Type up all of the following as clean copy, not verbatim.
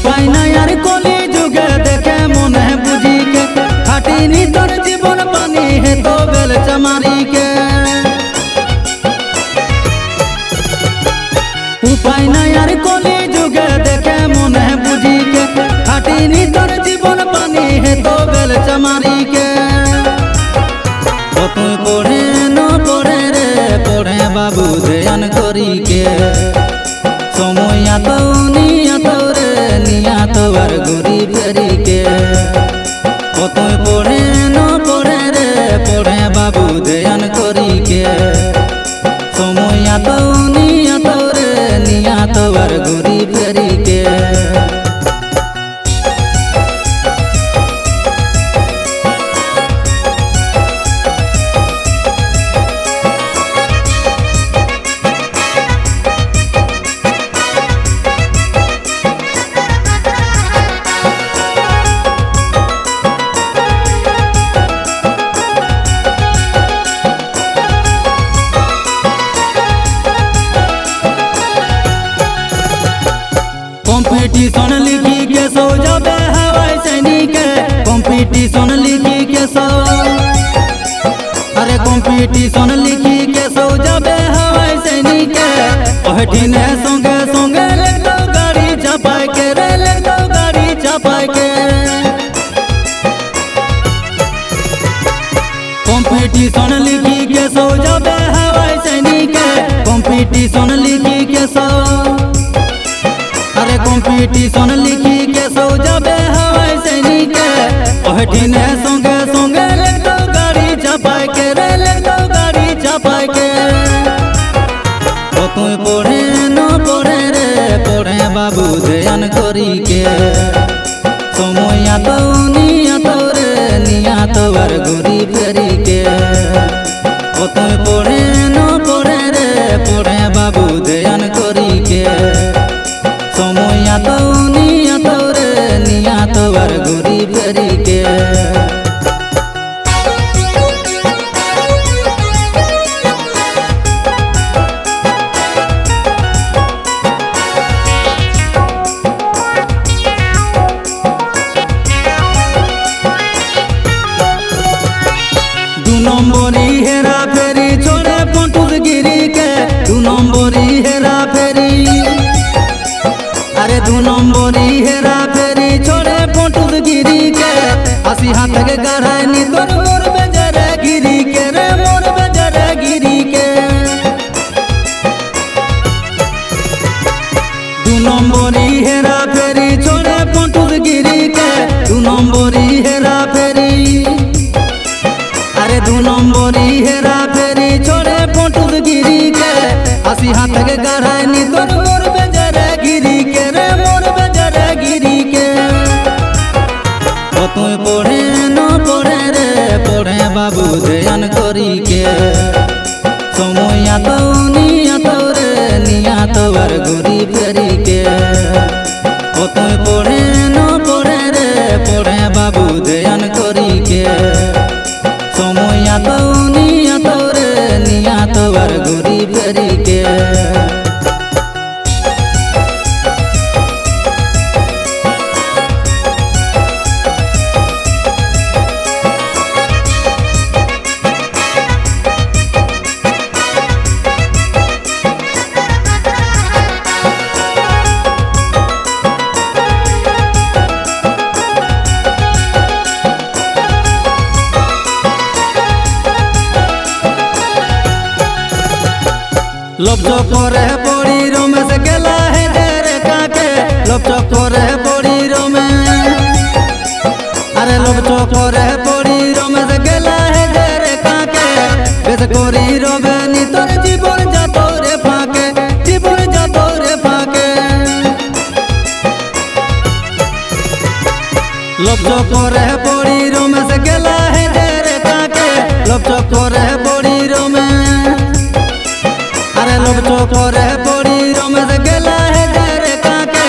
उपाय नहीं यार कोली जुगे देखे मन है बुझी के खाटी नी तोर जीवन पानी है तो बेल चमारी के उपाय नहीं यार कोली जुगे देखे मन है बुझी के खाटी नी तोर जीवन पानी है तो बेल चमारी के तू पढ़े न पढ़े रे पढ़े बाबू ध्यान करी के समय तो निया तो रे निया तो बार घुरी फेरी के तू पढ़े न पढ़े रे पढ़े बाबू ध्यान करी के समय तो निया तो रे निया तो बार घुरी फेरी के कंपटीशन लिखी के सो जाबे हवाई सैनिक कंपटीशन लिखी के सो अरे कंपटीशन लिखी के सो जाबे हवाई सैनिक ओहठिन संगे संगे ले तो गाड़ी चपाई के रे ले तो गाड़ी चपाई के कंपटीशन लिखी के सो जाबे हवाई सैनिक कंपटीशन लिखी के सो अरे कंपटीशन लिखी के सो जाबे हवाई सैनिक ओहठिन संगे संगे ले तो गाड़ी चपाई के रे ले तो गाड़ी चपाई के तू पढ़े न पढ़े रे पढ़े बाबू ध्यान करी के समय तो निया तो रे निया तो बार घुरी फेरी के तू पढ़े न पढ़े रे पढ़े बाबू ध्यान करी के समय तो निया तो रे निया तो बार घुरी फेरी के दू नंबरी हेरा फेरी छोड़े पंटूस गिरी के दू नंबरी हेरा फेरी अरे दू नंबरी हेरा फेरी छोड़े पंटूस गिरी के हसी हाथ के गढ़ाई नी तोर मोर बेजरे गिरी के रे मोर बेजरे गिरी के दू नंबरी हेरा फेरी छोड़े पंटूस गिरी के दू नंबरी हेरा फेरी अरे दू नंबरी हेरा फेरी छोड़े पंटूस गिरी के हसी हाथ के गढ़ाई नी तोर मोर बेजरे गिरी के रे मोर बेजरे गिरी के तू पढ़े न पढ़े रे पढ़े बाबू ध्यान करी के समय तो निया तो रे निया तो बार घुरी फेरी के तू पढ़े न पढ़े रे पढ़े बाबू ध्यान करी के समय तो निया तो रे निया तो बार घुरी फेरी के लपचो करे पड़ी रमेश गेला है डेरे काके लपचो करे पड़ी रमेश अरे लपचो करे पड़ी रमेश गेला है डेरे काके बेस करी रबे नी तोर जीवन जातो रे फाके जीवन जातो रे फाके लपचो करे पड़ी रमेश गेला है डेरे काके लपचो करे पड़ी रमेश अरे लपचो करे पड़ी रमेश गेला है डेरे काके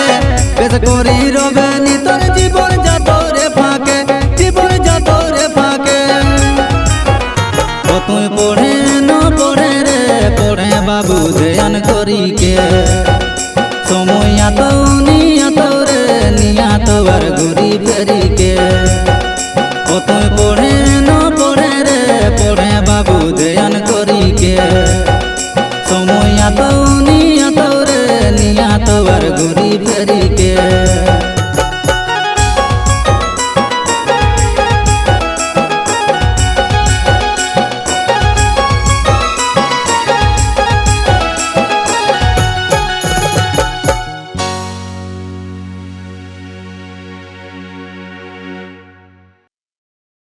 बेस करी रबे नी तोर जीवन जातो रे फाके जीवन जातो रे फाके तू पढ़े न पढ़े रे पढ़े बाबू ध्यान करी के